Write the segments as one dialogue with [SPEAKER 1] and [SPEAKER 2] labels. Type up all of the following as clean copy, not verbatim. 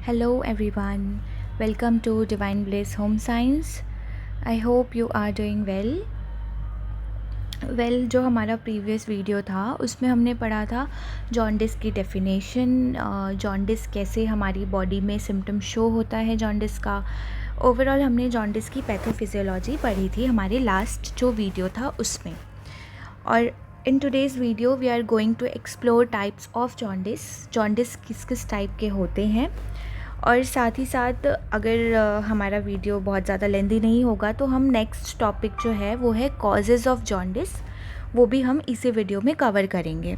[SPEAKER 1] Hello everyone, welcome to Divine Bliss Home Science. I hope you are doing well. जो हमारा previous video था उसमें हमने पढ़ा था जॉन्डिस की डेफिनेशन, जॉन्डिस कैसे हमारी बॉडी में सिम्टम शो होता है जॉन्डिस का। ओवरऑल हमने जॉन्डिस की पैथोफिजियोलॉजी पढ़ी थी हमारे लास्ट जो वीडियो था उसमें। और in today's video we are going to explore types of jaundice किस किस टाइप के होते हैं। और साथ ही साथ अगर हमारा वीडियो बहुत ज़्यादा लेंदी नहीं होगा तो हम नेक्स्ट टॉपिक जो है वो है कॉजेज़ ऑफ जॉन्डिस, वो भी हम इसी वीडियो में कवर करेंगे।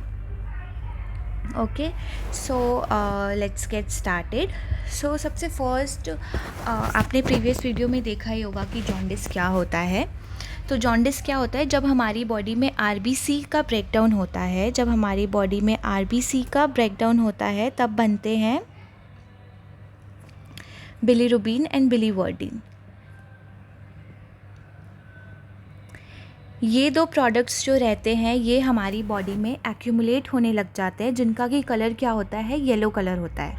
[SPEAKER 1] Okay, so let's get started. So सबसे फर्स्ट आपने प्रीवियस वीडियो में देखा ही होगा कि जॉन्डिस क्या होता है। तो जॉन्डिस क्या होता है, जब हमारी बॉडी में आरबीसी का ब्रेकडाउन होता है, जब हमारी बॉडी में आरबीसी का ब्रेकडाउन होता है तब बनते हैं बिलीरुबिन एंड बिलीवर्डिन। ये दो प्रोडक्ट्स जो रहते हैं ये हमारी बॉडी में एक्यूमुलेट होने लग जाते हैं, जिनका कि कलर क्या होता है, येलो कलर होता है।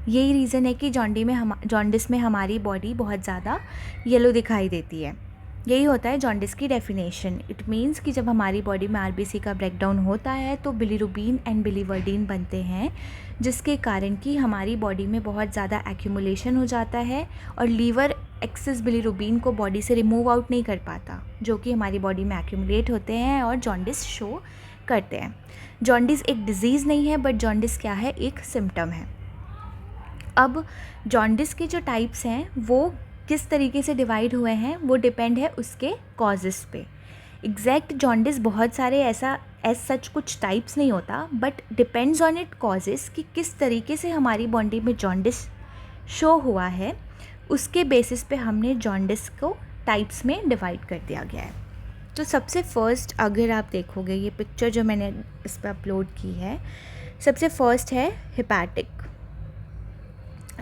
[SPEAKER 1] यही रीज़न है कि जॉन्डिस में हमारी बॉडी बहुत ज़्यादा येलो दिखाई देती है। यही होता है जॉन्डिस की डेफिनेशन। इट मीन्स कि जब हमारी बॉडी में आरबीसी का ब्रेकडाउन होता है तो बिलीरुबिन एंड बिलीवर्डिन बनते हैं, जिसके कारण कि हमारी बॉडी में बहुत ज़्यादा एक्यूमुलेशन हो जाता है और लीवर एक्सेस बिलीरुबिन को बॉडी से रिमूव आउट नहीं कर पाता, जो कि हमारी बॉडी में एक्यूमुलेट होते हैं और जॉन्डिस शो करते हैं। जॉन्डिस एक डिज़ीज़ नहीं है, बट जॉन्डिस क्या है, एक सिम्टम है। अब जॉन्डिस के जो टाइप्स हैं वो किस तरीके से डिवाइड हुए हैं वो डिपेंड है उसके कॉजेज़ पे। एग्जैक्ट जॉन्डिस बहुत सारे ऐसा एज सच कुछ टाइप्स नहीं होता, but depends on it causes कि किस तरीके से हमारी बॉडी में जॉन्डिस शो हुआ है, उसके बेसिस पे हमने जॉन्डिस को टाइप्स में डिवाइड कर दिया गया है। तो सबसे फर्स्ट अगर आप देखोगे ये पिक्चर जो मैंने इस पर अपलोड की है, सबसे फर्स्ट है hepatic.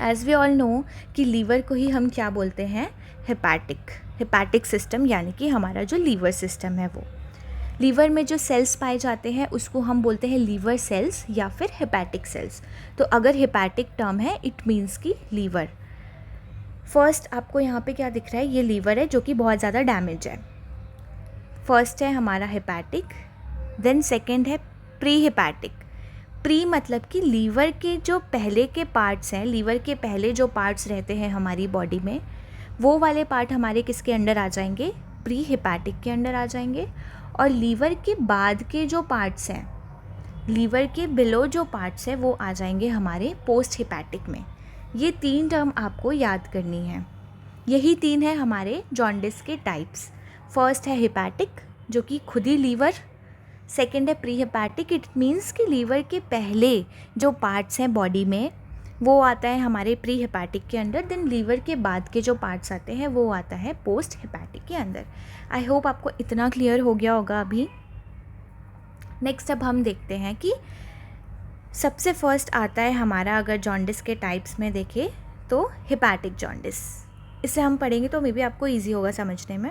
[SPEAKER 1] As we all know कि लीवर को ही हम क्या बोलते हैं, हिपैटिक सिस्टम, यानी कि हमारा जो लीवर सिस्टम है वो। लीवर में जो सेल्स पाए जाते हैं उसको हम बोलते हैं लीवर सेल्स या फिर हिपैटिक सेल्स। तो अगर हिपैटिक टर्म है इट मीन्स कि लीवर। फर्स्ट आपको यहाँ पे क्या दिख रहा है, ये लीवर है जो कि बहुत ज़्यादा डैमेज है। फर्स्ट है हमारा हिपैटिक, देन सेकेंड है प्री हिपैटिक। प्री मतलब कि लीवर के जो पहले के पार्ट्स हैं, लीवर के पहले जो पार्ट्स रहते हैं हमारी बॉडी में, वो वाले पार्ट हमारे किसके अंडर आ जाएंगे, प्री हिपैटिक के अंडर आ जाएंगे। और लीवर के बाद के जो पार्ट्स हैं, लीवर के बिलो जो पार्ट्स हैं वो आ जाएंगे हमारे पोस्ट हिपैटिक में। ये तीन टर्म आपको याद करनी है। यही तीन है हमारे जॉन्डिस के टाइप्स। फर्स्ट है हिपैटिक जो कि खुद ही लीवर, सेकेंड है प्री हिपैटिक, इट मीन्स कि लीवर के पहले जो पार्ट्स हैं बॉडी में वो आता है हमारे प्री हिपैटिक के अंदर, देन लीवर के बाद के जो पार्ट्स आते हैं वो आता है पोस्ट हिपैटिक के अंदर। आई होप आपको इतना क्लियर हो गया होगा अभी। नेक्स्ट अब हम देखते हैं कि सबसे फर्स्ट आता है हमारा, अगर जॉन्डिस के टाइप्स में देखें तो हिपैटिक जॉन्डिस। इसे हम पढ़ेंगे तो मे बी आपको ईजी होगा समझने में।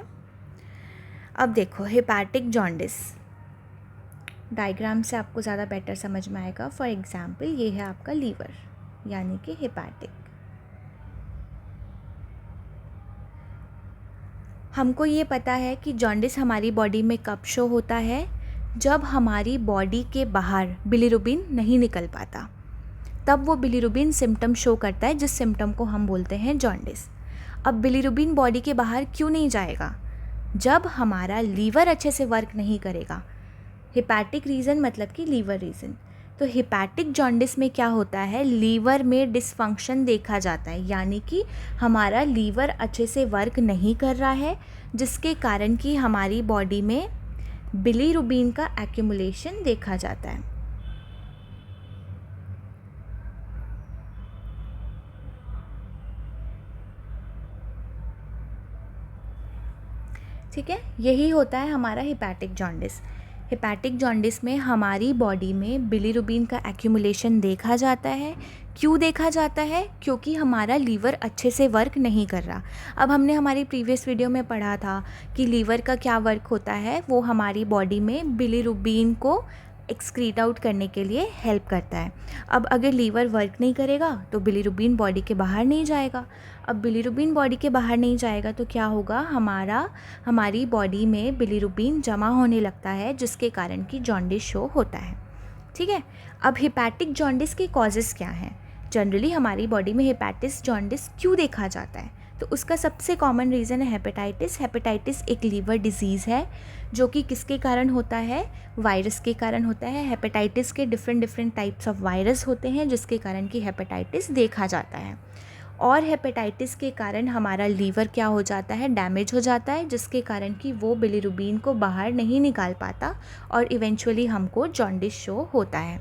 [SPEAKER 1] अब देखो हिपैटिक जॉन्डिस, डायग्राम से आपको ज़्यादा बेटर समझ में आएगा। फॉर एग्जाम्पल ये है आपका लीवर यानी कि हिपैटिक। हमको ये पता है कि जॉन्डिस हमारी बॉडी में कब शो होता है, जब हमारी बॉडी के बाहर बिलीरुबिन नहीं निकल पाता, तब वो बिलीरुबिन सिम्टम शो करता है, जिस सिम्टम को हम बोलते हैं जॉन्डिस। अब बिलीरुबिन बॉडी के बाहर क्यों नहीं जाएगा, जब हमारा लीवर अच्छे से वर्क नहीं करेगा। हिपैटिक रीज़न मतलब कि लीवर रीज़न। तो हिपैटिक जॉन्डिस में क्या होता है, लीवर में डिसफंक्शन देखा जाता है, यानी कि हमारा लीवर अच्छे से वर्क नहीं कर रहा है, जिसके कारण कि हमारी बॉडी में बिलीरुबिन का एक्यूमुलेशन देखा जाता है। ठीक है, यही होता है हमारा हिपैटिक जॉन्डिस। हिपैटिक जॉन्डिस में हमारी बॉडी में बिलीरुबिन का एक्यूमुलेशन देखा जाता है। क्यों देखा जाता है, क्योंकि हमारा लीवर अच्छे से वर्क नहीं कर रहा। अब हमने हमारी प्रीवियस वीडियो में पढ़ा था कि लीवर का क्या वर्क होता है, वो हमारी बॉडी में बिलीरुबिन को एक्सक्रीट आउट करने के लिए हेल्प करता है। अब अगर लीवर वर्क नहीं करेगा तो बिलीरुबिन बॉडी के बाहर नहीं जाएगा। अब बिलीरुबिन बॉडी के बाहर नहीं जाएगा तो क्या होगा, हमारी बॉडी में बिलीरुबिन जमा होने लगता है, जिसके कारण कि जॉन्डिस शो होता है। ठीक है। अब हिपैटिक जॉन्डिस के कॉजेज़ क्या हैं? जनरली हमारी बॉडी में हिपैटिस जॉन्डिस क्यों देखा जाता है? तो उसका सबसे कॉमन रीज़न है हेपेटाइटिस। हेपेटाइटिस एक लीवर डिजीज़ है जो कि किसके कारण होता है? वायरस के कारण होता है। हेपेटाइटिस के डिफरेंट टाइप्स ऑफ वायरस होते हैं जिसके कारण कि हेपेटाइटिस देखा जाता है। और हेपेटाइटिस के कारण हमारा लीवर क्या हो जाता है? डैमेज हो जाता है, जिसके कारण कि वो बिलीरुबिन को बाहर नहीं निकाल पाता और इवेंचुअली हमको जॉन्डिस शो होता है।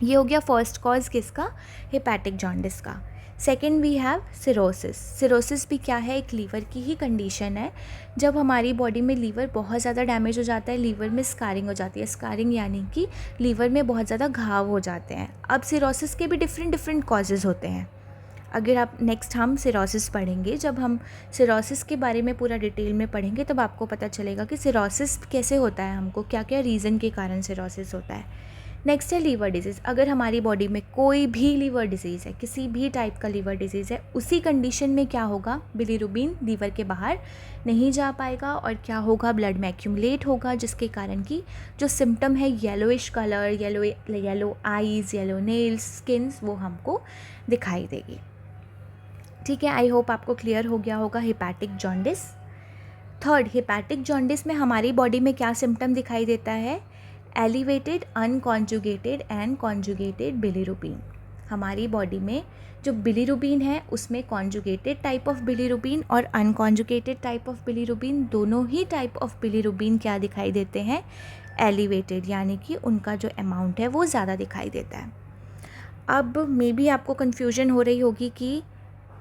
[SPEAKER 1] ये हो गया फर्स्ट कॉज किसका? हेपैटिक जॉन्डिस का। Second we have cirrhosis. Cirrhosis भी क्या है? एक लीवर की ही कंडीशन है। जब हमारी बॉडी में लीवर बहुत ज़्यादा डैमेज हो जाता है, लीवर में स्कारिंग हो जाती है। स्कारिंग यानी कि लीवर में बहुत ज़्यादा घाव हो जाते हैं। अब सिरोसिस के भी डिफरेंट कॉजेज़ होते हैं। अगर आप नेक्स्ट हम सिरोसिस पढ़ेंगे, जब हम सिरोसिस के बारे में पूरा डिटेल में पढ़ेंगे तब आपको पता चलेगा कि सिरोसिस कैसे होता है, हमको क्या क्या रीज़न के कारण सिरोसिस होता है। नेक्स्ट है लीवर डिजीज़। अगर हमारी बॉडी में कोई भी लीवर डिजीज़ है, किसी भी टाइप का लीवर डिजीज़ है, उसी कंडीशन में क्या होगा? बिलीरुबिन लीवर के बाहर नहीं जा पाएगा और क्या होगा? ब्लड में एक्यूमुलेट होगा, जिसके कारण कि जो सिम्टम है yellowish colour, yellow eyes, yellow nails, skins, वो हमको दिखाई देगी। ठीक है, आई होप आपको क्लियर हो गया होगा hepatic jaundice. Third, hepatic jaundice में हमारी बॉडी में क्या सिम्टम दिखाई देता है? Elevated unconjugated and conjugated bilirubin. हमारी बॉडी में जो बिलीरुबिन है उसमें कॉन्जुगेटेड टाइप ऑफ बिलीरुबिन और अनकॉन्जुगेटेड टाइप ऑफ बिलीरुबिन, दोनों ही टाइप ऑफ बिलीरुबिन क्या दिखाई देते हैं? एलिवेटेड, यानी कि उनका जो अमाउंट है वो ज़्यादा दिखाई देता है। अब मे बी आपको कन्फ्यूजन हो रही होगी कि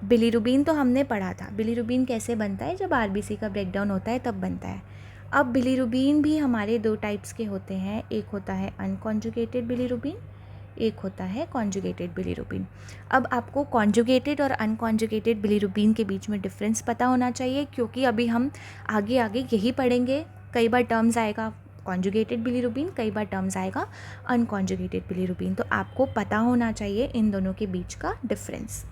[SPEAKER 1] बिलीरुबिन तो हमने पढ़ा था, बिलीरुबिन कैसे बनता है? जब आरबीसी का ब्रेकडाउन होता है तब बनता है। अब बिलीरुबिन भी हमारे दो टाइप्स के होते हैं, एक होता है अनकॉन्जुगेटेड बिलीरुबिन, एक होता है कॉन्जुगेटेड बिलीरुबिन। अब आपको कॉन्जुगेटेड और अनकॉन्जुगेटेड बिलीरुबिन के बीच में डिफरेंस पता होना चाहिए, क्योंकि अभी हम आगे यही पढ़ेंगे। कई बार टर्म्स आएगा कॉन्जुगेटेड बिलीरुबिन, कई बार टर्म्स आएगा अनकॉन्जुगेटेड बिलीरुबिन, तो आपको पता होना चाहिए इन दोनों के बीच का डिफरेंस।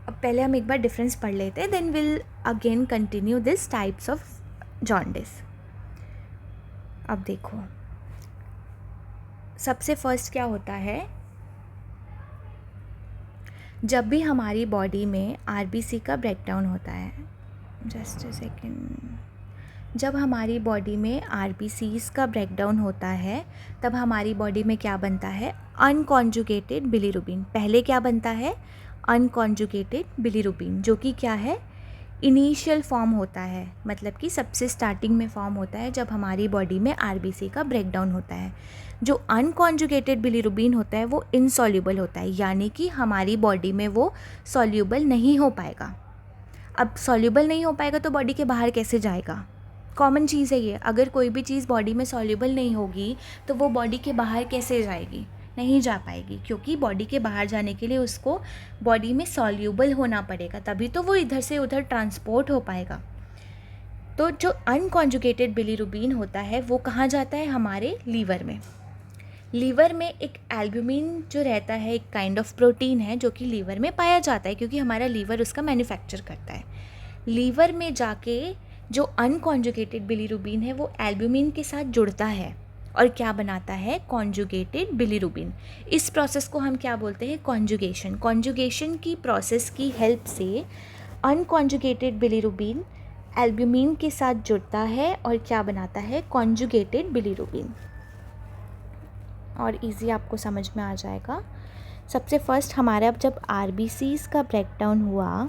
[SPEAKER 1] अब पहले हम एक बार डिफरेंस पढ़ लेते हैं, then will again continue this types of jaundice. अब देखो, सबसे फर्स्ट क्या होता है? जब भी हमारी बॉडी में आरबीसी का ब्रेकडाउन होता है, जस्ट अ सेकेंड, जब हमारी बॉडी में आरबीसीज़ का ब्रेकडाउन होता है तब हमारी बॉडी में क्या बनता है? Unconjugated bilirubin. पहले क्या बनता है? अनकॉन्जुगेटेड बिलीरुबिन, जो कि क्या है? इनिशियल फॉर्म होता है, मतलब कि सबसे स्टार्टिंग में फॉर्म होता है जब हमारी बॉडी में आरबीसी का ब्रेकडाउन होता है। जो अनकॉन्जुगेटेड बिलीरुबिन होता है वो इनसॉल्यूबल होता है, यानी कि हमारी बॉडी में वो सॉल्यूबल नहीं हो पाएगा। अब सॉल्यूबल नहीं हो पाएगा तो बॉडी के बाहर कैसे जाएगा? कॉमन चीज़ है ये, अगर कोई भी चीज़ बॉडी में सॉल्यूबल नहीं होगी तो वो बॉडी के बाहर कैसे जाएगी? नहीं जा पाएगी, क्योंकि बॉडी के बाहर जाने के लिए उसको बॉडी में सॉल्यूबल होना पड़ेगा, तभी तो वो इधर से उधर ट्रांसपोर्ट हो पाएगा। तो जो अनकॉन्जुगेटेड बिलीरुबिन होता है वो कहाँ जाता है? हमारे लीवर में। लीवर में एक एल्ब्यूमिन जो रहता है, एक काइंड ऑफ प्रोटीन है जो कि लीवर में पाया जाता है, क्योंकि हमारा लीवर उसका मैन्युफैक्चर करता है। लीवर में जाके जो अनकॉन्जुगेटेड बिलीरुबिन है वो एल्ब्यूमिन के साथ जुड़ता है और क्या बनाता है? Conjugated bilirubin. इस प्रोसेस को हम क्या बोलते हैं? कॉन्जुगेशन। कॉन्जुगेशन की प्रोसेस की हेल्प से अनकॉन्जुगेटेड बिलीरुबिन एल्ब्यूमिन के साथ जुड़ता है और क्या बनाता है? Conjugated bilirubin. और इजी आपको समझ में आ जाएगा। सबसे फर्स्ट हमारा जब आरबीसीज़ का ब्रेकडाउन हुआ,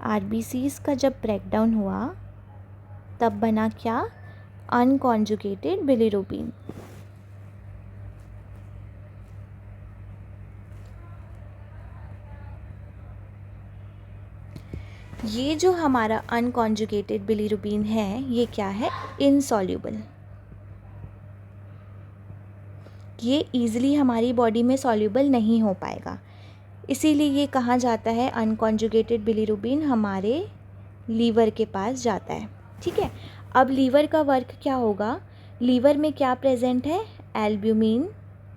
[SPEAKER 1] आरबीसीज़ का जब ब्रेकडाउन हुआ तब बना क्या? Unconjugated bilirubin. ये जो हमारा अनकॉन्जुगेटेड बिलीरुबिन है ये क्या है? इनसॉल्यूबल। ये ईज़िली हमारी बॉडी में सॉल्यूबल नहीं हो पाएगा, इसीलिए ये कहाँ जाता है? अनकॉन्जुगेटेड बिलीरुबिन हमारे लीवर के पास जाता है। ठीक है। अब लीवर का वर्क क्या होगा, लीवर में क्या प्रेजेंट है, एल्ब्यूमिन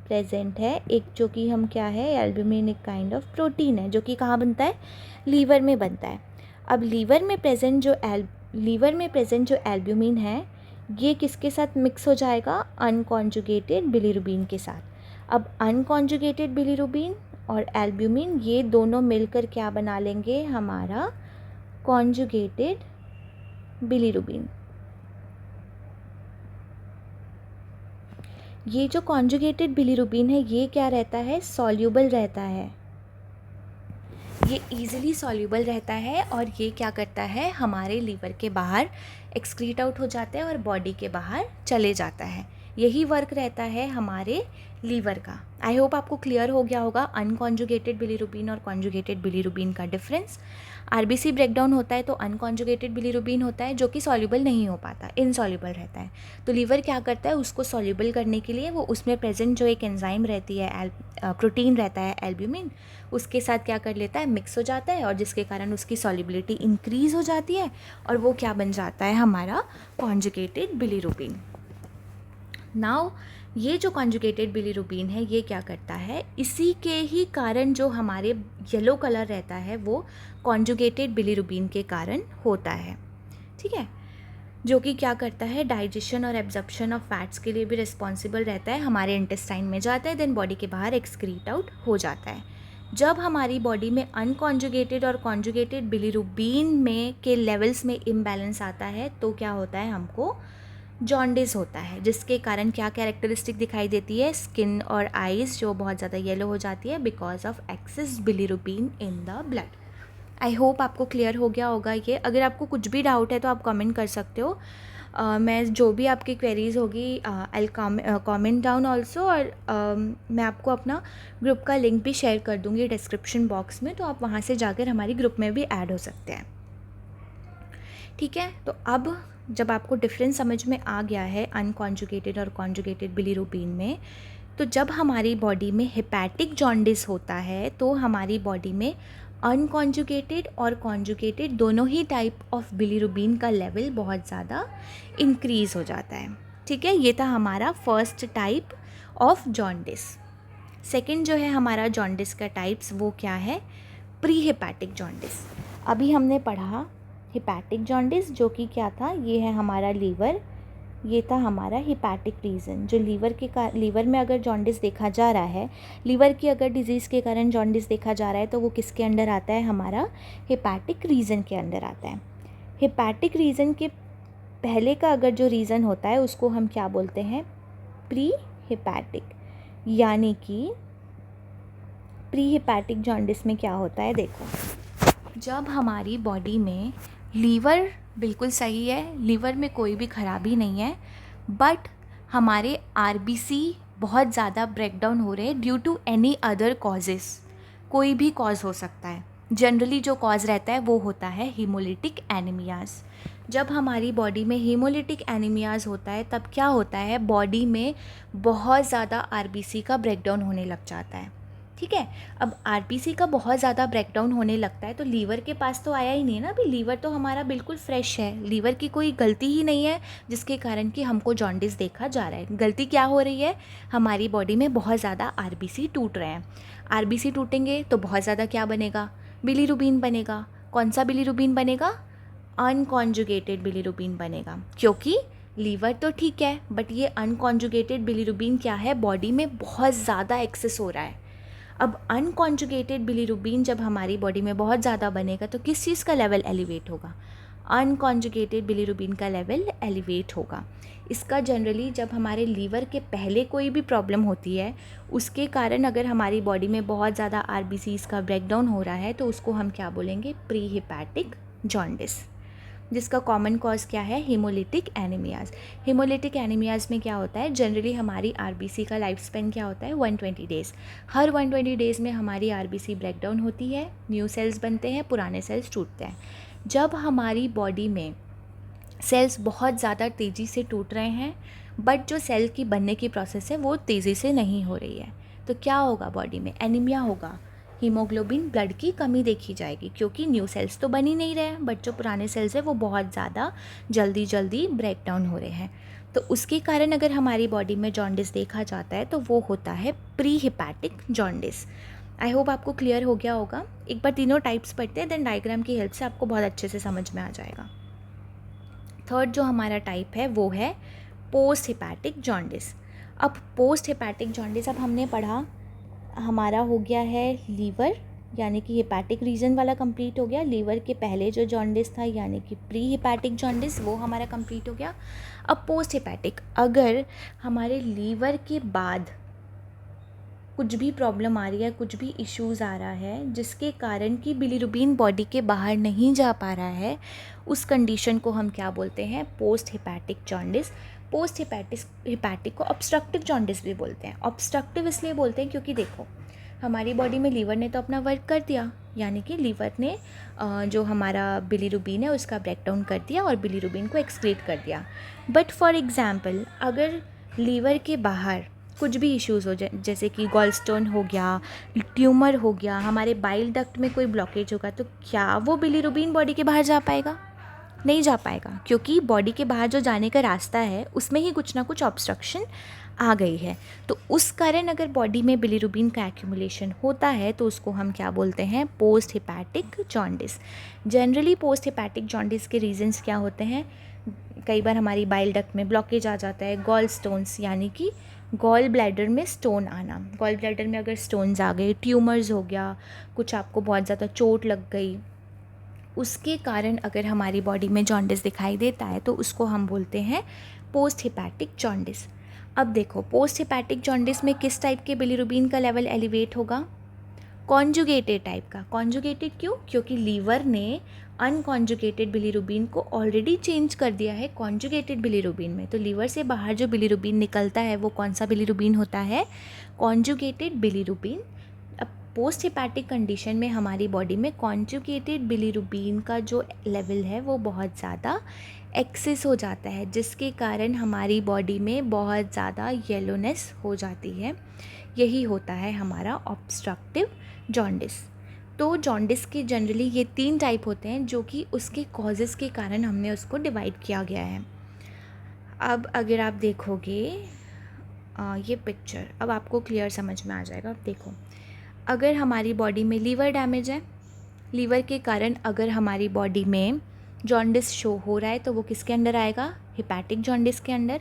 [SPEAKER 1] प्रेजेंट है, एक जो कि हम क्या है, एल्ब्यूमिन एक काइंड ऑफ प्रोटीन है जो कि कहाँ बनता है, लीवर में बनता है। अब लीवर में प्रेजेंट जो एल्ब्यूमिन है ये किसके साथ मिक्स हो जाएगा, अनकॉन्जुगेटेड बिलीरुबिन के साथ। अब अनकॉन्जुगेटेड बिलीरुबिन और एल्ब्यूमिन ये दोनों मिलकर क्या बना लेंगे, हमारा कॉन्जुगेटेड बिलीरुबिन। ये जो कॉन्जुगेटेड बिलीरुबिन है ये क्या रहता है, सॉल्यूबल रहता है, ये इजीली सॉल्यूबल रहता है और ये क्या करता है, हमारे लीवर के बाहर एक्सक्रीट आउट हो जाता है और बॉडी के बाहर चले जाता है। यही वर्क रहता है हमारे लीवर का। आई होप आपको क्लियर हो गया होगा अनकॉन्जुगेटेड बिलीरुबिन और कॉन्जुगेटेड बिलीरुबिन का डिफरेंस। आरबीसी ब्रेकडाउन होता है तो अनकॉन्जुगेटेड बिलीरुबिन होता है जो कि सॉल्यूबल नहीं हो पाता, इनसॉल्यूबल रहता है। तो लीवर क्या करता है, उसको सॉल्यूबल करने के लिए वो उसमें प्रेजेंट जो एक एंजाइम रहती है, प्रोटीन रहता है एल्ब्यूमिन, उसके साथ क्या कर लेता है, मिक्स हो जाता है और जिसके कारण उसकी सॉल्युबिलिटी इंक्रीज़ हो जाती है और वो क्या बन जाता है, हमारा कॉन्जुगेटेड बिलीरुबिन। नाउ ये जो कॉन्जुगेटेड बिलीरुबिन है ये क्या करता है, इसी के ही कारण जो हमारे येलो कलर रहता है वो कॉन्जुगेटेड बिलीरुबिन के कारण होता है, ठीक है, जो कि क्या करता है, डाइजेशन और एब्जॉर्प्शन ऑफ फैट्स के लिए भी रिस्पॉन्सिबल रहता है, हमारे इंटेस्टाइन में जाता है, देन बॉडी के बाहर एक्सक्रीट आउट हो जाता है। जब हमारी बॉडी में अनकॉन्जुगेटेड और कॉन्जुगेटेड बिलीरुबिन में के लेवल्स में इम्बैलेंस आता है तो क्या होता है, हमको जॉन्डिस होता है, जिसके कारण क्या कैरेक्टरिस्टिक दिखाई देती है, स्किन और आइज़ जो बहुत ज़्यादा येलो हो जाती है because of excess bilirubin in the blood. I hope आपको क्लियर हो गया होगा ये। अगर आपको कुछ भी डाउट है तो आप कमेंट कर सकते हो, मैं जो भी आपकी क्वेरीज होगी आई कमेंट डाउन ऑल्सो, और मैं आपको अपना ग्रुप का लिंक भी शेयर कर दूँगी डिस्क्रिप्शन बॉक्स में, तो आप वहाँ से जाकर हमारी ग्रुप में भी ऐड हो सकते हैं, ठीक है। तो अब जब आपको डिफरेंस समझ में आ गया है अनकॉन्जुगेटेड और कॉन्जुगेटेड बिलीरुबिन में, तो जब हमारी बॉडी में हेपैटिक जॉन्डिस होता है तो हमारी बॉडी में अनकॉन्जुगेटेड और कॉन्जुगेटेड दोनों ही टाइप ऑफ बिलीरुबिन का लेवल बहुत ज़्यादा इंक्रीज़ हो जाता है, ठीक है। ये था हमारा first type of jaundice. Second जो है हमारा जॉन्डिस का टाइप्स वो क्या है, प्री हेपैटिक जॉन्डिस। अभी हमने पढ़ा हेपैटिक जॉन्डिस जो कि क्या था, ये है हमारा लीवर, ये था हमारा हेपैटिक रीजन। जो लीवर में अगर जॉन्डिस देखा जा रहा है, लीवर की अगर डिजीज़ के कारण जॉन्डिस देखा जा रहा है तो वो किसके अंडर आता है, हमारा हेपैटिक रीजन के अंदर आता है। हेपैटिक रीजन के पहले का अगर जो रीज़न होता है उसको हम क्या बोलते हैं, प्री हेपैटिक। यानी कि प्री हेपैटिक जॉन्डिस में क्या होता है, देखो, जब हमारी बॉडी में लीवर बिल्कुल सही है, लीवर में कोई भी खराबी नहीं है, बट हमारे आरबीसी बहुत ज़्यादा ब्रेकडाउन हो रहे हैं due to any other causes. कोई भी कॉज हो सकता है, जनरली जो कॉज रहता है वो होता है हीमोलिटिक एनीमियाज। जब हमारी बॉडी में हीमोलिटिक एनीमियाज होता है तब क्या होता है, बॉडी में बहुत ज़्यादा आरबीसी का ब्रेकडाउन होने लग जाता है, ठीक है। अब आरबीसी का बहुत ज़्यादा ब्रेकडाउन होने लगता है तो लीवर के पास तो आया ही नहीं ना, अभी लीवर तो हमारा बिल्कुल फ्रेश है, लीवर की कोई गलती ही नहीं है जिसके कारण कि हमको जॉन्डिस देखा जा रहा है। गलती क्या हो रही है, हमारी बॉडी में बहुत ज़्यादा आरबीसी टूट रहे हैं। आरबीसी टूटेंगे तो बहुत ज़्यादा क्या बनेगा, बिलीरुबिन बनेगा। कौन सा बिलीरुबिन बनेगा, अनकॉन्जुगेटेड बिलीरुबिन बनेगा, क्योंकि लीवर तो ठीक है बट ये अनकॉन्जुगेटेड बिलीरुबिन क्या है, बॉडी में बहुत ज़्यादा एक्सेस हो रहा है। अब अनकॉन्जुगेटेड बिलीरुबिन जब हमारी बॉडी में बहुत ज़्यादा बनेगा तो किस चीज़ का लेवल एलिवेट होगा, अनकॉन्जुगेटेड बिलीरुबिन का लेवल एलिवेट होगा। इसका जनरली जब हमारे लीवर के पहले कोई भी प्रॉब्लम होती है उसके कारण अगर हमारी बॉडी में बहुत ज़्यादा आरबीसीज़ का ब्रेकडाउन हो रहा है तो उसको हम क्या बोलेंगे, प्री हेपैटिक जॉन्डिस, जिसका कॉमन कॉज क्या है, हीमोलिटिक एनीमियाज। हीमोलिटिक एनीमियाज में क्या होता है, जनरली हमारी आरबीसी का लाइफ स्पेन क्या होता है, 120 डेज़। हर 120 डेज़ में हमारी आरबीसी ब्रेकडाउन होती है, न्यू सेल्स बनते हैं, पुराने सेल्स टूटते हैं। जब हमारी बॉडी में सेल्स बहुत ज़्यादा तेज़ी से टूट रहे हैं बट जो सेल की बनने की प्रोसेस है वो तेज़ी से नहीं हो रही है तो क्या होगा, बॉडी में एनीमिया होगा। हीमोग्लोबिन ब्लड की कमी देखी जाएगी, क्योंकि न्यू सेल्स तो बन ही नहीं रहे हैं, बट जो पुराने सेल्स हैं वो बहुत ज़्यादा जल्दी ब्रेक डाउन हो रहे हैं। तो उसके कारण अगर हमारी बॉडी में जॉन्डिस देखा जाता है तो वो होता है प्री हिपैटिक जॉन्डिस। आई होप आपको क्लियर हो गया होगा। एक बार तीनों टाइप्स पढ़ते हैं, देन डायग्राम की हेल्प से आपको बहुत अच्छे से समझ में आ जाएगा। थर्ड जो हमारा टाइप है वो है पोस्ट हिपैटिक जॉन्डिस। अब पोस्ट हिपैटिक जॉन्डिस, अब हमने पढ़ा हमारा हो गया है लीवर, यानी कि हिपैटिक रीजन वाला कंप्लीट हो गया। लीवर के पहले जो जॉन्डिस था यानी कि प्री हिपैटिक जॉन्डिस, वो हमारा कंप्लीट हो गया। अब पोस्ट हिपैटिक, अगर हमारे लीवर के बाद कुछ भी प्रॉब्लम आ रही है, कुछ भी इश्यूज़ आ रहा है जिसके कारण कि बिलीरुबिन बॉडी के बाहर नहीं जा पा रहा है, उस कंडीशन को हम क्या बोलते हैं? Post hepatic jaundice. Post hepatic को ऑब्स्ट्रक्टिव जॉन्डिस भी बोलते हैं। ऑब्स्ट्रक्टिव इसलिए बोलते हैं क्योंकि देखो, हमारी बॉडी में लीवर ने तो अपना वर्क कर दिया, यानी कि लीवर ने जो हमारा बिलीरुबिन है उसका ब्रेकडाउन कर दिया और बिलीरुबिन को एक्सक्रीट कर दिया। बट फॉर एग्जांपल, अगर लीवर के बाहर कुछ भी इश्यूज़ हो जाए, जैसे कि गॉलस्टोन हो गया, ट्यूमर हो गया, हमारे बाइल डक्ट में कोई ब्लॉकेज होगा, तो क्या वो बिलीरुबिन बॉडी के बाहर जा पाएगा? नहीं जा पाएगा, क्योंकि बॉडी के बाहर जो जाने का रास्ता है उसमें ही कुछ ना कुछ ऑब्स्ट्रक्शन आ गई है। तो उस कारण अगर बॉडी में बिलीरुबिन का एक्यूमुलेशन होता है तो उसको हम क्या बोलते हैं? Post hepatic jaundice. Generally post hepatic jaundice के रीजंस क्या होते हैं? कई बार हमारी बाइल डक्ट में ब्लॉकेज आ जाता है, गॉल स्टोन्स यानी कि गॉल ब्लैडर में स्टोन आना, गॉल ब्लैडर में अगर स्टोन्स आ गए, ट्यूमर्स हो गया, कुछ आपको बहुत ज़्यादा चोट लग गई, उसके कारण अगर हमारी बॉडी में जॉन्डिस दिखाई देता है तो उसको हम बोलते हैं पोस्ट हिपैटिक जॉन्डिस। अब देखो, पोस्ट हिपैटिक जॉन्डिस में किस टाइप के बिलीरुबिन का लेवल एलिवेट होगा? कॉन्जुगेटेड टाइप का। कॉन्जुगेटेड क्यों? क्योंकि लीवर ने अनकॉन्जुगेटेड बिलीरुबिन को ऑलरेडी चेंज कर दिया है कॉन्जुगेटेड बिलीरुबिन में। तो लीवर से बाहर जो बिलीरुबिन निकलता है वो कौन सा बिलीरुबिन होता है? Conjugated bilirubin. अब पोस्ट हिपैटिक कंडीशन में हमारी बॉडी में कॉन्जुगेटेड बिलीरुबिन का जो लेवल है वो बहुत ज़्यादा एक्सेस हो जाता है, जिसके कारण हमारी बॉडी में बहुत ज़्यादा येलोनेस हो जाती है। यही होता है हमारा ऑब्स्ट्रक्टिव जॉन्डिस। तो जॉन्डिस के जनरली ये 3 टाइप होते हैं, जो कि उसके कॉजेज़ के कारण हमने उसको डिवाइड किया गया है। अब अगर आप देखोगे ये पिक्चर, अब आपको क्लियर समझ में आ जाएगा। अब देखो, अगर हमारी बॉडी में लीवर डैमेज है, लीवर के कारण अगर हमारी बॉडी में जॉन्डिस शो हो रहा है तो वो किसके अंडर आएगा? हिपैटिक जॉन्डिस के अंडर।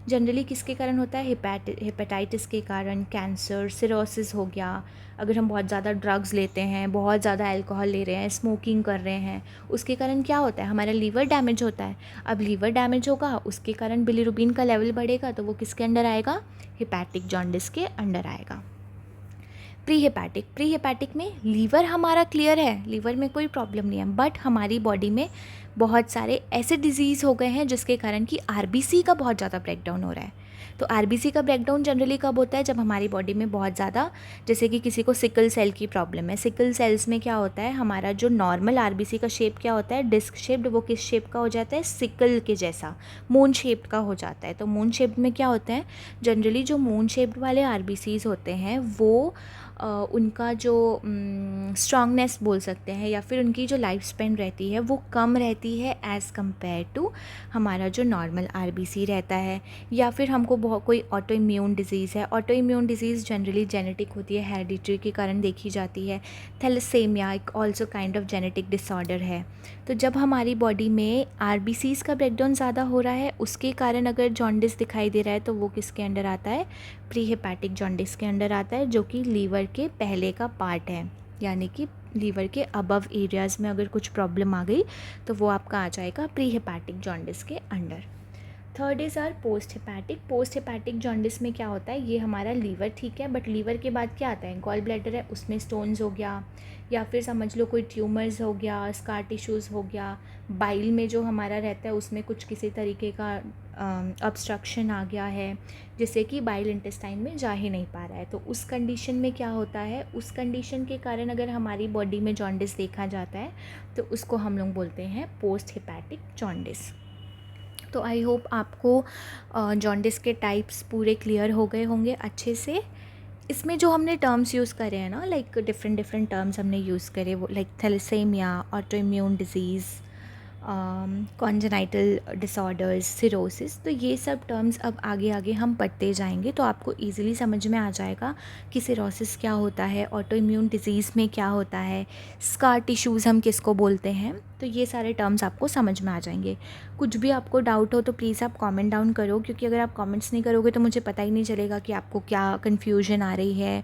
[SPEAKER 1] जनरली किसके कारण होता है? हेपेटाइटिस के कारण, कैंसर, सिरोसिस हो गया, अगर हम बहुत ज़्यादा ड्रग्स लेते हैं, बहुत ज़्यादा अल्कोहल ले रहे हैं, स्मोकिंग कर रहे हैं, उसके कारण क्या होता है? हमारा लीवर डैमेज होता है। अब लीवर डैमेज होगा, उसके कारण बिलीरुबिन का लेवल बढ़ेगा, तो वो किसके अंडर आएगा? हिपैटिक जॉन्डिस के अंडर आएगा। प्री हिपैटिक में लीवर हमारा क्लियर है, लीवर में कोई प्रॉब्लम नहीं है, बट हमारी बॉडी में बहुत सारे ऐसे डिजीज़ हो गए हैं जिसके कारण कि आरबीसी का बहुत ज़्यादा ब्रेकडाउन हो रहा है। तो आरबीसी का ब्रेकडाउन जनरली कब होता है? जब हमारी बॉडी में बहुत ज़्यादा, जैसे कि किसी को सिकल सेल की प्रॉब्लम है। सिकल सेल्स में क्या होता है? हमारा जो नॉर्मल आरबीसी का शेप क्या होता है? Disc shaped. वो किस शेप का हो जाता है? सिकल के जैसा, मून शेप्ड का हो जाता है। तो मून शेप्ड में क्या होता है? जनरली जो मून शेप्ड वाले आरबीसीज होते हैं वो उनका जो स्ट्रांगनेस बोल सकते हैं, या फिर उनकी जो लाइफ स्पेन रहती है वो कम रहती है एज़ कम्पेयर टू हमारा जो नॉर्मल आरबीसी रहता है। या फिर हमको बहुत कोई ऑटो इम्यून डिजीज़ है, auto immune disease generally genetic होती है, हेरिडिटरी के कारण देखी जाती है। थैलेसेमिया एक also kind of genetic disorder है। तो जब हमारी बॉडी में आरबीसीज़ का ब्रेकडाउन ज़्यादा हो रहा है, उसके कारण अगर जॉन्डिस दिखाई दे रहा है तो वो किसके अंडर आता है? प्री हिपैटिक जॉन्डिस के अंडर आता है, जो कि लीवर के पहले का पार्ट है। यानी कि लीवर के अबव एरियाज़ में अगर कुछ प्रॉब्लम आ गई तो वो आपका आ जाएगा प्री हिपैटिक जॉन्डिस के under. Third is R post hepatic jaundice में क्या होता है? ये हमारा लीवर ठीक है, बट लीवर के बाद क्या आता है? गॉल ब्लैडर है, उसमें स्टोन्स हो गया, या फिर समझ लो कोई ट्यूमर्स हो गया, स्कार टिश्यूज़ हो गया, बाइल में जो हमारा रहता है उसमें कुछ किसी तरीके का ऑब्स्ट्रक्शन आ गया है, जिससे कि बाइल इंटेस्टाइन में जा ही नहीं पा रहा है। तो उस कंडीशन में क्या होता है? उस कंडीशन के कारण अगर हमारी बॉडी में जॉन्डिस देखा जाता है तो उसको हम लोग बोलते हैं पोस्ट हिपैटिक जॉन्डिस। तो आई होप आपको जॉन्डिस के टाइप्स पूरे क्लियर हो गए होंगे अच्छे से। इसमें जो हमने टर्म्स यूज़ करे हैं ना, लाइक डिफरेंट डिफरेंट टर्म्स हमने यूज़ करे, वो like thalassemia, auto immune disease, congenital disorders, cirrhosis, तो ये सब टर्म्स अब आगे आगे हम पढ़ते जाएंगे तो आपको इजीली समझ में आ जाएगा कि सिरोसिस क्या होता है, ऑटो इम्यून डिजीज़ में क्या होता है, स्कार टिश्यूज़ हम किसको बोलते हैं, तो ये सारे टर्म्स आपको समझ में आ जाएंगे। कुछ भी आपको डाउट हो तो प्लीज़ आप कमेंट डाउन करो, क्योंकि अगर आप कमेंट्स नहीं करोगे तो मुझे पता ही नहीं चलेगा कि आपको क्या कन्फ्यूजन आ रही है,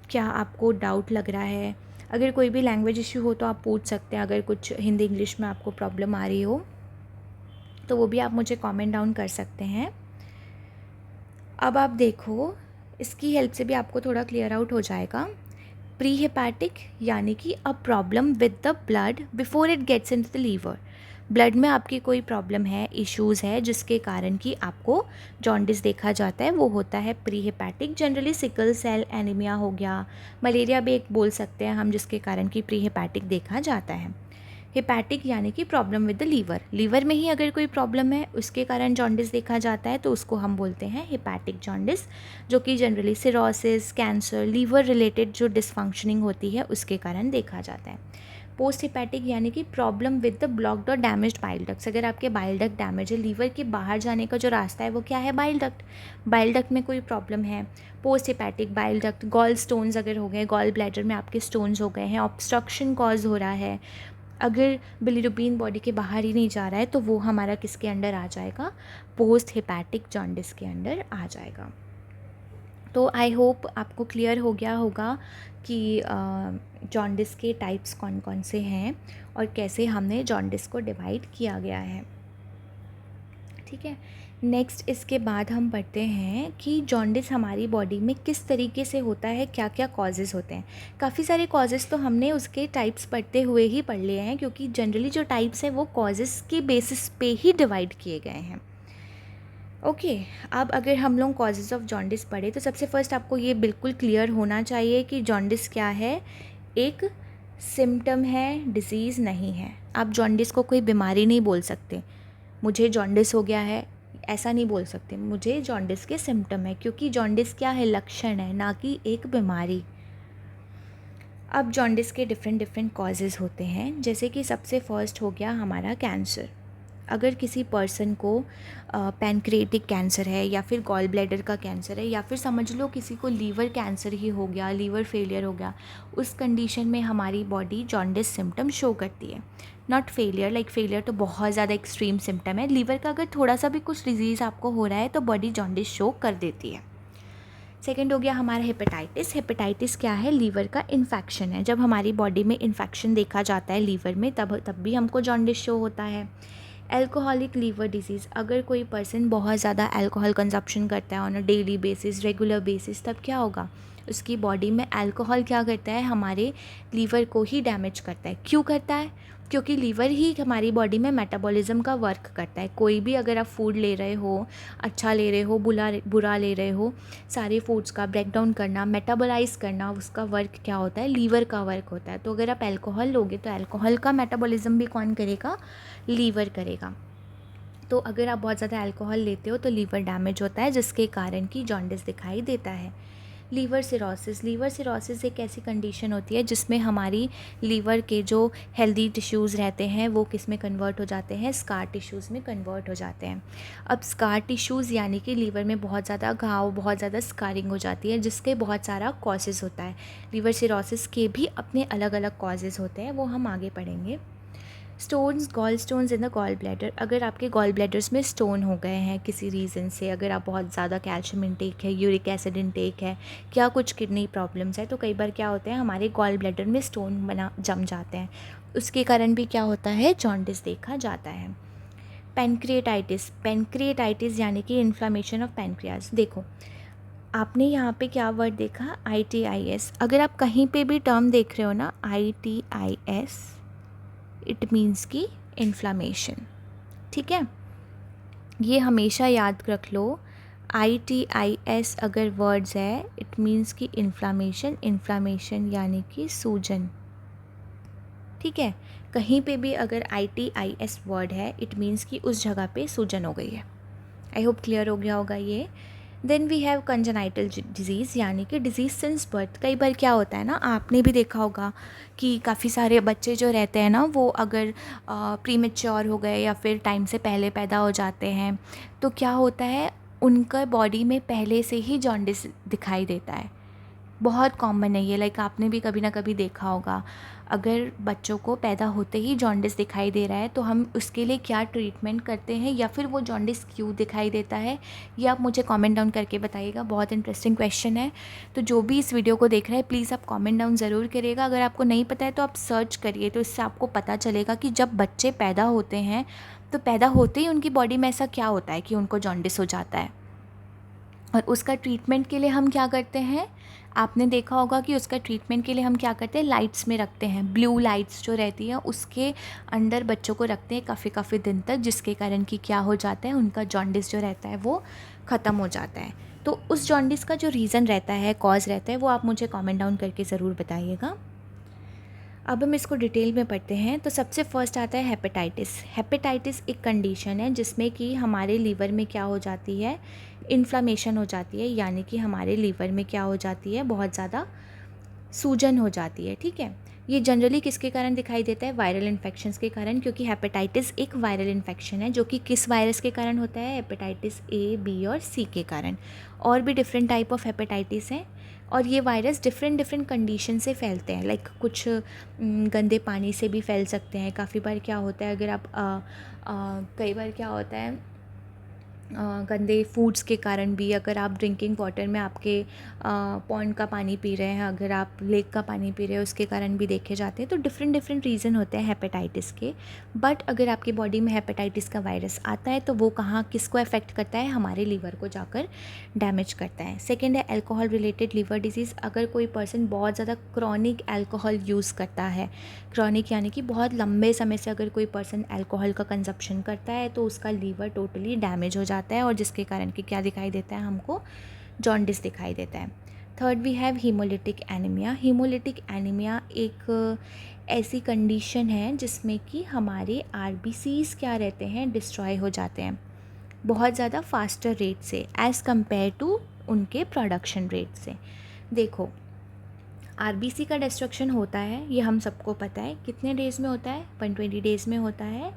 [SPEAKER 1] क्या आपको डाउट लग रहा है। अगर कोई भी लैंग्वेज इशू हो तो आप पूछ सकते हैं, अगर कुछ हिंदी इंग्लिश में आपको प्रॉब्लम आ रही हो तो वो भी आप मुझे कमेंट डाउन कर सकते हैं। अब आप देखो, इसकी हेल्प से भी आपको थोड़ा क्लियर आउट हो जाएगा। प्री हेपेटिक यानी कि a problem with the blood before it gets into the liver. Blood में आपकी कोई प्रॉब्लम है, इश्यूज़ है, जिसके कारण कि आपको जॉन्डिस देखा जाता है, वो होता है pre hepatic. Generally sickle cell anaemia हो गया, मलेरिया भी एक बोल सकते हैं हम, जिसके कारण कि प्री हेपेटिक देखा जाता है। हेपेटिक यानी कि problem with the liver, liver में ही अगर कोई प्रॉब्लम है उसके कारण जॉन्डिस देखा जाता है तो उसको हम बोलते हैं हेपेटिक जॉन्डिस, जो कि generally cirrhosis, cancer, liver related जो डिसफंक्शनिंग होती है उसके कारण देखा जाता है। पोस्ट हेपेटिक यानी कि प्रॉब्लम विद द ब्लॉक्ड और डैमेज्ड बाइल डक्ट्स, अगर आपके बाइल डक्ट डैमेज है, लीवर के बाहर जाने का जो रास्ता है वो क्या है, बाइल डक्ट, बाइल डक्ट में कोई प्रॉब्लम है। Post hepatic bile duct, gall stones अगर हो गए, गॉल ब्लैडर में आपके स्टोन्स हो गए हैं, ऑब्स्ट्रक्शन कॉज हो रहा है, अगर बिलीरुबिन बॉडी के बाहर ही नहीं जा रहा है तो वो हमारा किसके अंडर आ जाएगा, पोस्ट हेपेटिक जॉन्डिस के अंडर आ जाएगा। तो आई होप आपको क्लियर हो गया होगा कि जॉन्डिस के टाइप्स कौन कौन से हैं और कैसे हमने जॉन्डिस को डिवाइड किया गया है। ठीक है, नेक्स्ट इसके बाद हम पढ़ते हैं कि जॉन्डिस हमारी बॉडी में किस तरीके से होता है, क्या क्या कॉजेज़ होते हैं। काफ़ी सारे कॉजेज़ तो हमने उसके टाइप्स पढ़ते हुए ही पढ़ लिए हैं, क्योंकि जनरली जो टाइप्स हैं वो कॉजेज़ के बेसिस पे ही डिवाइड किए गए हैं। ओके, अब अगर हम लोग कॉजेज़ ऑफ जॉन्डिस पढ़े तो सबसे फर्स्ट आपको ये बिल्कुल क्लियर होना चाहिए कि जॉन्डिस क्या है, एक सिम्टम है, डिजीज़ नहीं है। आप जॉन्डिस को कोई बीमारी नहीं बोल सकते, मुझे जॉन्डिस हो गया है ऐसा नहीं बोल सकते, मुझे जॉन्डिस के सिम्टम है, क्योंकि जॉन्डिस क्या है, लक्षण है, ना कि एक बीमारी। अब जॉन्डिस के डिफरेंट डिफरेंट कॉजेज़ होते हैं, जैसे कि सबसे फर्स्ट हो गया हमारा कैंसर। अगर किसी पर्सन को पैनक्रिएटिक कैंसर है या फिर गॉल ब्लैडर का कैंसर है, या फिर समझ लो किसी को लीवर कैंसर ही हो गया, लीवर फेलियर हो गया, उस कंडीशन में हमारी बॉडी जॉन्डिस सिम्टम शो करती है। नॉट फेलियर, लाइक फेलियर तो बहुत ज़्यादा एक्सट्रीम सिम्टम है, लीवर का अगर थोड़ा सा भी कुछ डिजीज़ आपको हो रहा है तो बॉडी जॉन्डिस शो कर देती है। सेकेंड हो गया हमारा हेपेटाइटिस। हेपेटाइटिस क्या है, लीवर का इन्फेक्शन है। जब हमारी बॉडी में इन्फेक्शन देखा जाता है लीवर में, तब भी हमको जॉन्डिस शो होता है। एल्कोहलिक लीवर डिजीज़, अगर कोई पर्सन बहुत ज़्यादा अल्कोहल कंजप्शन करता है on a daily basis, regular basis, तब क्या होगा, उसकी बॉडी में अल्कोहल क्या करता है, हमारे लीवर को ही डैमेज करता है। क्यों करता है, क्योंकि लीवर ही हमारी बॉडी में मेटाबॉलिज्म का वर्क करता है। कोई भी अगर आप फूड ले रहे हो, अच्छा ले रहे हो, बुरा ले रहे हो, सारे फूड्स का ब्रेक डाउन करना, मेटाबोलाइज करना, उसका वर्क क्या होता है, लीवर का वर्क होता है। तो अगर आप अल्कोहल लोगे तो अल्कोहल का मेटाबॉलिज्म भी कौन करेगा, लीवर करेगा। तो अगर आप बहुत ज़्यादा अल्कोहल लेते हो तो लीवर डैमेज होता है, जिसके कारण कि जॉन्डिस दिखाई देता है। लीवर सिरोसिस, लीवर सिरोसिस एक ऐसी कंडीशन होती है जिसमें हमारी लीवर के जो हेल्दी टिश्यूज़ रहते हैं वो किस में कन्वर्ट हो जाते हैं, स्कार टिश्यूज़ में कन्वर्ट हो जाते हैं। अब स्कार टिश्यूज़ यानी कि लीवर में बहुत ज़्यादा घाव, बहुत ज़्यादा स्कारिंग हो जाती है, जिसके बहुत सारा कॉजेज़ होता है। लीवर सिरोसिस के भी अपने अलग अलग कॉजेज़ होते हैं, वो हम आगे पढ़ेंगे। Stones, gall stones in the gall bladder, अगर आपके गॉल ब्लैडर्स में स्टोन हो गए हैं किसी रीज़न से, अगर आप बहुत ज़्यादा कैल्शियम इंटेक है, यूरिक एसिड इंटेक है, क्या कुछ किडनी प्रॉब्लम्स है, तो कई बार क्या होता है हमारे गॉल ब्लैडर में स्टोन जम जाते हैं, उसके कारण भी क्या होता है, जॉन्डिस देखा जाता है। पैनक्रिएटाइटिस, पैनक्रिएटाइटिस यानी कि इन्फ्लामेशन ऑफ पैनक्रियाज। देखो आपने यहाँ पे क्या वर्ड देखा, ITIS, अगर आप कहीं पे भी टर्म देख रहे हो ना ITIS, इट मीन्स की इन्फ्लामेशन। ठीक है, ये हमेशा याद रख लो, ITIS अगर वर्ड्स है इट मीन्स की इन्फ्लामेशन, इन्फ्लामेशन यानी कि सूजन। ठीक है, कहीं पे भी अगर ITIS वर्ड है इट मीन्स कि उस जगह पे सूजन हो गई है। आई होप क्लियर हो गया होगा ये। Then we have congenital disease, यानी कि डिजीज़ सिंस बर्थ। कई बार क्या होता है ना, आपने भी देखा होगा कि काफ़ी सारे बच्चे जो रहते हैं ना, वो अगर प्रीमेच्योर हो गए या फिर टाइम से पहले पैदा हो जाते हैं, तो क्या होता है, उनका बॉडी में पहले से ही जॉन्डिस दिखाई देता है। बहुत कॉमन है ये, लाइक आपने भी कभी ना कभी देखा होगा। अगर बच्चों को पैदा होते ही जॉन्डिस दिखाई दे रहा है, तो हम उसके लिए क्या ट्रीटमेंट करते हैं, या फिर वो जॉन्डिस क्यों दिखाई देता है, ये आप मुझे कमेंट डाउन करके बताइएगा। बहुत इंटरेस्टिंग क्वेश्चन है। तो जो भी इस वीडियो को देख रहे हैं, प्लीज़ आप कमेंट डाउन ज़रूर करिएगा। अगर आपको नहीं पता है तो आप सर्च करिए, तो इससे आपको पता चलेगा कि जब बच्चे पैदा होते हैं, तो पैदा होते ही उनकी बॉडी में ऐसा क्या होता है कि उनको जॉन्डिस हो जाता है। और उसका ट्रीटमेंट के लिए हम क्या करते हैं, आपने देखा होगा कि उसका ट्रीटमेंट के लिए हम क्या करते हैं, लाइट्स में रखते हैं। ब्लू लाइट्स जो रहती है उसके अंदर बच्चों को रखते हैं काफ़ी दिन तक, जिसके कारण कि क्या हो जाता है, उनका जॉन्डिस जो रहता है वो ख़त्म हो जाता है। तो उस जॉन्डिस का जो रीज़न रहता है, कॉज रहता है, वो आप मुझे कमेंट डाउन करके ज़रूर बताइएगा। अब हम इसको डिटेल में पढ़ते हैं। तो सबसे फर्स्ट आता है हेपेटाइटिस। हेपेटाइटिस एक कंडीशन है जिसमें कि हमारे लीवर में क्या हो जाती है, इन्फ्लामेशन हो जाती है, यानी कि हमारे लीवर में क्या हो जाती है, बहुत ज़्यादा सूजन हो जाती है। ठीक है, ये जनरली किसके कारण दिखाई देता है, वायरल इन्फेक्शंस के कारण, क्योंकि हेपेटाइटिस एक वायरल इन्फेक्शन है जो कि किस वायरस के कारण होता है, हेपेटाइटिस ए, बी और सी के कारण। और भी डिफरेंट टाइप ऑफ हेपेटाइटिस हैं, और ये वायरस डिफरेंट कंडीशन से फैलते हैं। लाइक कुछ गंदे पानी से भी फैल सकते हैं। काफ़ी बार क्या होता है, अगर आप कई बार क्या होता है, गंदे फूड्स के कारण भी, अगर आप ड्रिंकिंग वाटर में आपके पॉन्ड का पानी पी रहे हैं, अगर आप लेक का पानी पी रहे हैं, उसके कारण भी देखे जाते हैं। तो डिफरेंट रीज़न होते हैं हेपेटाइटिस के। बट अगर आपकी बॉडी में हेपेटाइटिस का वायरस आता है, तो वो कहाँ किसको अफेक्ट करता है, हमारे लीवर को जाकर डैमेज करता है। सेकेंड है अल्कोहल रिलेटेड लीवर डिजीज़। अगर कोई पर्सन बहुत ज़्यादा क्रॉनिक अल्कोहल यूज़ करता है, क्रॉनिक यानी कि बहुत लंबे समय से अगर कोई पर्सन अल्कोहल का कंजप्शन करता है, तो उसका लीवर टोटली डैमेज हो जाता है, और जिसके कारण कि क्या दिखाई देता है, हमको जॉन्डिस दिखाई देता है। Third we have haemolytic anaemia. Haemolytic anaemia एक ऐसी कंडीशन है जिसमें कि हमारे आरबीसीज़ क्या रहते हैं, डिस्ट्रॉय हो जाते हैं बहुत ज़्यादा फास्टर रेट से एज़ कम्पेयर टू उनके प्रोडक्शन रेट से। देखो, आरबीसी का डिस्ट्रक्शन होता है, ये हम सबको पता है, कितने डेज़ में होता है, 120 डेज़ में होता है।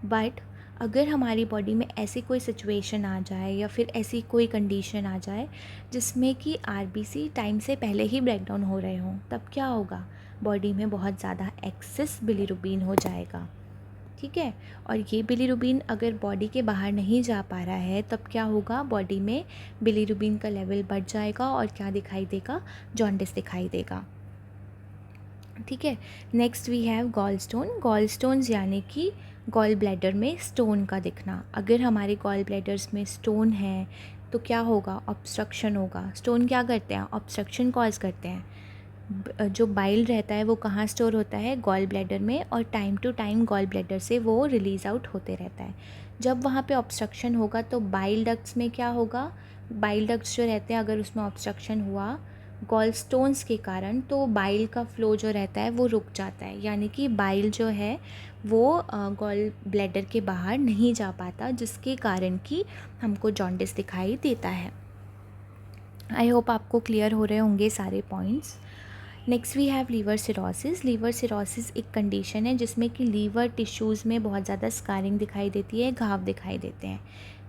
[SPEAKER 1] बट अगर हमारी बॉडी में ऐसी कोई सिचुएशन आ जाए या फिर ऐसी कोई कंडीशन आ जाए जिसमें कि आरबीसी टाइम से पहले ही ब्रेकडाउन हो रहे हों, तब क्या होगा, बॉडी में बहुत ज़्यादा एक्सेस बिलीरुबिन हो जाएगा। ठीक है, और ये बिलीरुबिन अगर बॉडी के बाहर नहीं जा पा रहा है, तब क्या होगा, बॉडी में बिलीरुबिन का लेवल बढ़ जाएगा और क्या दिखाई देगा, जॉन्डिस दिखाई देगा। ठीक है, next we have gall stone. Gall stones यानी कि गॉल ब्लैडर में स्टोन का दिखना। अगर हमारे गॉल ब्लैडर्स में स्टोन है तो क्या होगा, ऑब्स्ट्रक्शन होगा। स्टोन क्या करते हैं, ऑब्स्ट्रक्शन कॉज करते हैं। जो बाइल रहता है वो कहाँ स्टोर होता है, गॉल ब्लैडर में, और time to time gall bladder से वो रिलीज़ आउट होते रहता है। जब वहाँ पे ऑब्स्ट्रक्शन होगा तो बाइल डक्ट्स में क्या होगा, बाइल डक्ट्स जो रहते हैं अगर उसमें ऑब्स्ट्रक्शन हुआ गॉल स्टोन्स के कारण, तो बाइल का फ्लो जो रहता है वो रुक जाता है, यानी कि बाइल जो है वो गॉल ब्लैडर के बाहर नहीं जा पाता, जिसके कारण कि हमको जॉन्डिस दिखाई देता है। आई होप आपको क्लियर हो रहे होंगे सारे points. Next we have liver cirrhosis. Liver cirrhosis एक कंडीशन है जिसमें कि लीवर टिश्यूज़ में बहुत ज़्यादा स्कारिंग दिखाई देती है, घाव दिखाई देते हैं।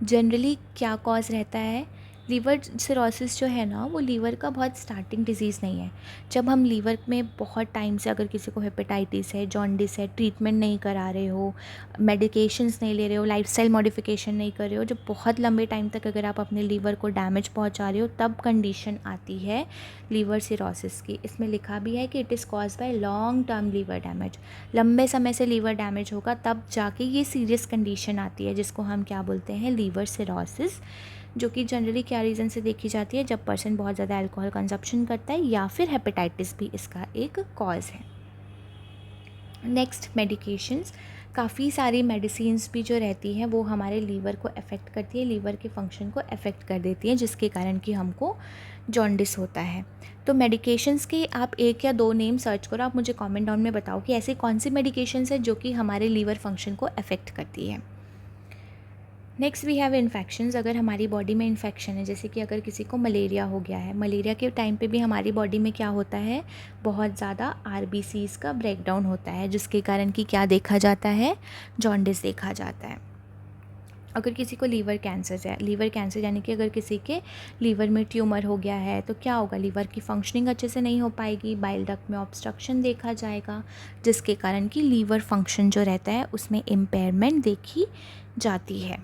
[SPEAKER 1] जनरली क्या कॉज रहता है, लीवर सिरोसिस जो है ना, वो लीवर का बहुत स्टार्टिंग डिजीज़ नहीं है। जब हम लीवर में बहुत टाइम से, अगर किसी को हेपेटाइटिस है, जॉन्डिस है, ट्रीटमेंट नहीं करा रहे हो, मेडिकेशंस नहीं ले रहे हो, लाइफस्टाइल मॉडिफिकेशन नहीं कर रहे हो, जब बहुत लंबे टाइम तक अगर आप अपने लीवर को डैमेज पहुंचा रहे हो, तब कंडीशन आती है लीवर सिरोसिस की। इसमें लिखा भी है कि it is cause by long term liver damage. लंबे समय से लीवर डैमेज होगा तब जाके ये सीरियस कंडीशन आती है, जिसको हम क्या बोलते हैं, लीवर सिरोसिस, जो कि जनरली क्या रीज़न से देखी जाती है, जब पर्सन बहुत ज़्यादा अल्कोहल कंजप्शन करता है, या फिर हेपेटाइटिस भी इसका एक कॉज है। Next medications. काफ़ी सारी मेडिसिन्स भी जो रहती हैं वो हमारे लीवर को अफेक्ट करती है, लीवर के फंक्शन को अफेक्ट कर देती हैं, जिसके कारण कि हमको जॉन्डिस होता है। तो मेडिकेशंस की आप एक या दो नेम सर्च करो, आप मुझे कमेंट डाउन में बताओ कि ऐसी कौन सी मेडिकेशंस है जो कि हमारे लीवर फंक्शन को अफेक्ट करती है। Next we have infections. अगर हमारी बॉडी में इन्फेक्शन है, जैसे कि अगर किसी को मलेरिया हो गया है, मलेरिया के टाइम पे भी हमारी बॉडी में क्या होता है, बहुत ज़्यादा आरबीसीज़ का ब्रेकडाउन होता है, जिसके कारण कि क्या देखा जाता है, जॉन्डिस देखा जाता है। अगर किसी को लीवर कैंसर है, लीवर कैंसर यानी कि अगर किसी के लीवर में ट्यूमर हो गया है तो क्या होगा, लीवर की फंक्शनिंग अच्छे से नहीं हो पाएगी, बाइल डक्ट में ऑब्स्ट्रक्शन देखा जाएगा, जिसके कारण कि लीवर फंक्शन जो रहता है उसमें इम्पेयरमेंट देखी जाती है।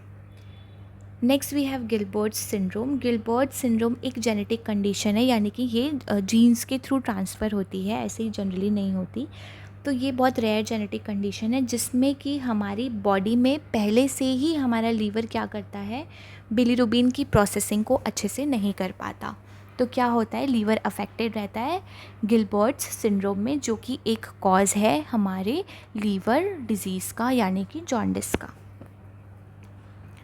[SPEAKER 1] Next we have Gilbert's syndrome. Gilbert syndrome एक जेनेटिक कंडीशन है, यानी कि ये जीन्स के थ्रू ट्रांसफ़र होती है, ऐसे ही जनरली नहीं होती। तो ये बहुत रेयर जेनेटिक कंडीशन है जिसमें कि हमारी बॉडी में पहले से ही हमारा लीवर क्या करता है, बिलीरुबिन की प्रोसेसिंग को अच्छे से नहीं कर पाता। तो क्या होता है, लीवर अफेक्टेड रहता है गिलबर्ट्स सिंड्रोम में, जो कि एक कॉज है हमारे लीवर डिजीज़ का, यानी कि जॉन्डिस का।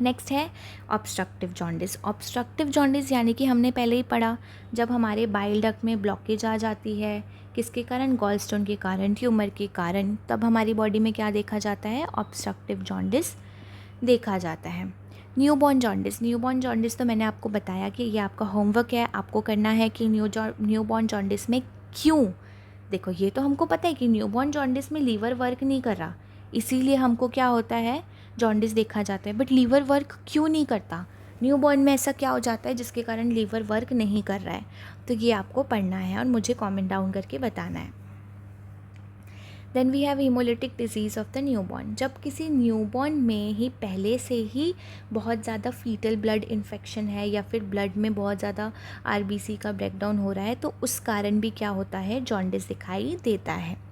[SPEAKER 1] नेक्स्ट है ऑब्स्ट्रक्टिव जॉन्डिस। ऑब्स्ट्रक्टिव जॉन्डिस यानी कि हमने पहले ही पढ़ा, जब हमारे बाइल डक्ट में ब्लॉकेज आ जाती है, किसके कारण, गॉलस्टोन के कारण, ट्यूमर के कारण, तब हमारी बॉडी में क्या देखा जाता है, ऑब्स्ट्रक्टिव जॉन्डिस देखा जाता है। Newborn jaundice. न्यूबॉर्न जॉन्डिस तो मैंने आपको बताया कि ये आपका होमवर्क है, आपको करना है कि न्यूबॉर्न जॉन्डिस में क्यों, देखो ये तो हमको पता है कि न्यूबॉर्न जॉन्डिस में लीवर वर्क नहीं कर रहा, इसीलिए हमको क्या होता है, जॉन्डिस देखा जाता है। बट लीवर वर्क क्यों नहीं करता, न्यूबॉर्न में ऐसा क्या हो जाता है जिसके कारण लीवर वर्क नहीं कर रहा है, तो ये आपको पढ़ना है और मुझे कमेंट डाउन करके बताना है। Then we have haemolytic disease of the newborn. जब किसी न्यूबॉर्न में ही पहले से ही बहुत ज़्यादा फीटल ब्लड इन्फेक्शन है, या फिर ब्लड में बहुत ज़्यादा आरबीसी का ब्रेकडाउन हो रहा है, तो उस कारण भी क्या होता है, जॉन्डिस दिखाई देता है।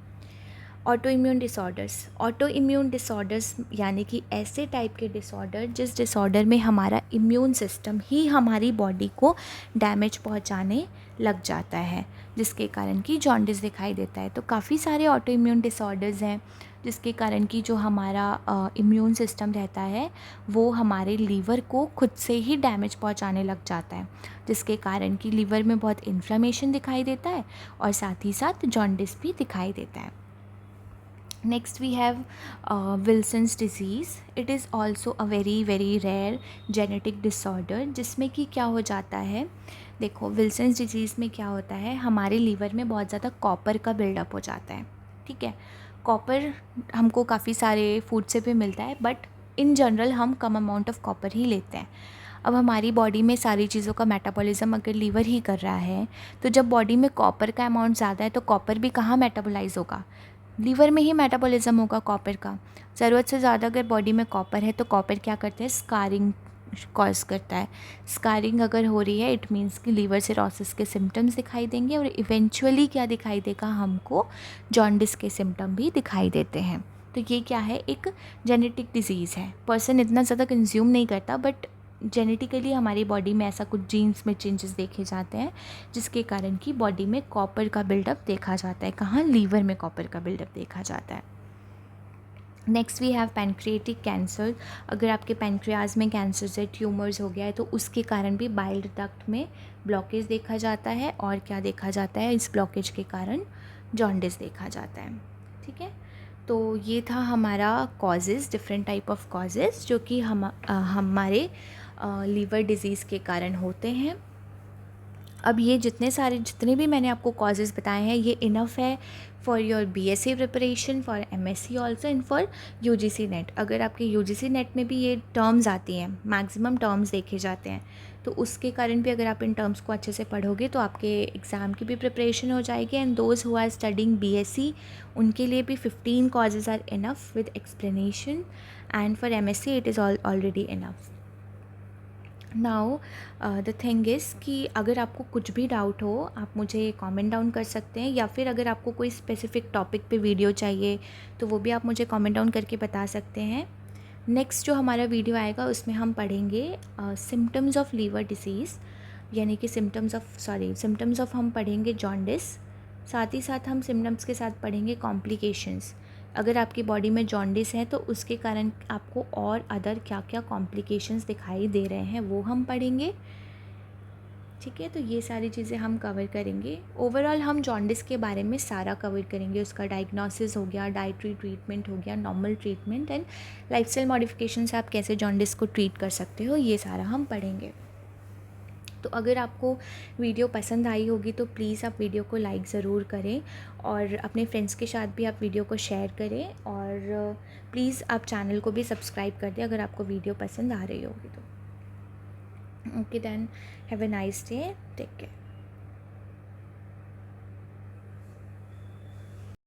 [SPEAKER 1] Auto immune disorders. Auto immune disorders यानी कि ऐसे टाइप के डिसऑर्डर जिस डिसऑर्डर में हमारा इम्यून सिस्टम ही हमारी बॉडी को डैमेज पहुंचाने लग जाता है, जिसके कारण कि जॉन्डिस दिखाई देता है। तो काफ़ी सारे ऑटो इम्यून डिसऑर्डर्स हैं जिसके कारण कि जो हमारा इम्यून सिस्टम रहता है वो हमारे लीवर को खुद से ही डैमेज पहुंचाने लग जाता है, जिसके कारण कि लीवर में बहुत इन्फ्लेमेशन दिखाई देता है और साथ ही साथ जॉन्डिस भी दिखाई देता है। Next we have Wilson's disease. It is also a very rare genetic disorder, जिसमें कि क्या हो जाता है, देखो विल्सन्स डिजीज़ में क्या होता है, हमारे लीवर में बहुत ज़्यादा कॉपर का बिल्डअप हो जाता है। ठीक है, कॉपर हमको काफ़ी सारे फूड से भी मिलता है, बट इन जनरल हम कम अमाउंट ऑफ कॉपर ही लेते हैं। अब हमारी बॉडी में सारी चीज़ों का मेटाबॉलिज्म अगर लीवर ही कर रहा है, तो जब बॉडी में कॉपर का अमाउंट ज़्यादा है तो कॉपर भी कहाँ मेटाबोलाइज होगा, लीवर में ही मेटाबॉलिज्म होगा कॉपर का। ज़रूरत से ज़्यादा अगर बॉडी में कॉपर है तो कॉपर क्या करता है, स्कारिंग कॉज करता है। स्कारिंग अगर हो रही है इट मीन्स कि लीवर सिरोसिस के सिम्टम्स दिखाई देंगे और इवेंचुअली क्या दिखाई देगा, हमको जॉन्डिस के सिम्टम भी दिखाई देते हैं। तो ये क्या है, एक जेनेटिक डिजीज़ है, पर्सन इतना ज़्यादा कंज्यूम नहीं करता, बट जेनेटिकली हमारी बॉडी में ऐसा कुछ जीन्स में चेंजेस देखे जाते हैं जिसके कारण कि बॉडी में कॉपर का बिल्डअप देखा जाता है। कहाँ, लीवर में कॉपर का बिल्डअप देखा जाता है। Next we have pancreatic cancer. अगर आपके पैनक्रियाज में कैंसर से ट्यूमर्स हो गया है तो उसके कारण भी बाइल डक्ट में ब्लॉकेज देखा जाता है, और क्या देखा जाता है, इस ब्लॉकेज के कारण जॉन्डिस देखा जाता है। ठीक है, तो ये था हमारा causes, different type of causes जो कि हमारे लीवर डिज़ीज़ के कारण होते हैं। अब ये जितने भी मैंने आपको कॉजेज़ बताए हैं ये इनफ है for your BSc preparation, for MSc also and for UGC net. अगर आपके यूजीसी नेट में भी ये टर्म्स आती हैं, मैक्सिमम टर्म्स देखे जाते हैं, तो उसके कारण भी अगर आप इन टर्म्स को अच्छे से पढ़ोगे तो आपके एग्ज़ाम की भी प्रिपरेशन हो जाएगी। And those who are studying BSc उनके लिए भी 15 causes are enough with explanation, and for MSc it is already enough. Now the thing is कि अगर आपको कुछ भी डाउट हो आप मुझे कमेंट डाउन कर सकते हैं, या फिर अगर आपको कोई स्पेसिफिक टॉपिक पे वीडियो चाहिए तो वो भी आप मुझे कमेंट डाउन करके बता सकते हैं। नेक्स्ट जो हमारा वीडियो आएगा उसमें हम पढ़ेंगे सिम्टम्स ऑफ लीवर डिसीज़, यानी कि सिम्टम्स ऑफ हम पढ़ेंगे जॉन्डिस, साथ ही साथ हम सिम्टम्स के साथ पढ़ेंगे कॉम्प्लिकेशंस। अगर आपकी बॉडी में जॉन्डिस है तो उसके कारण आपको और अदर क्या क्या कॉम्प्लिकेशंस दिखाई दे रहे हैं वो हम पढ़ेंगे। ठीक है, तो ये सारी चीज़ें हम कवर करेंगे। ओवरऑल हम जॉन्डिस के बारे में सारा कवर करेंगे, उसका डायग्नोसिस हो गया, डाइटरी ट्रीटमेंट हो गया, normal treatment and lifestyle modification से आप कैसे जॉन्डिस को ट्रीट कर सकते हो, ये सारा हम पढ़ेंगे। तो अगर आपको वीडियो पसंद आई होगी तो प्लीज़ आप वीडियो को लाइक ज़रूर करें और अपने फ्रेंड्स के साथ भी आप वीडियो को शेयर करें, और प्लीज़ आप चैनल को भी सब्सक्राइब कर दें अगर आपको वीडियो पसंद आ रही होगी तो। Okay then, have a nice day, take care.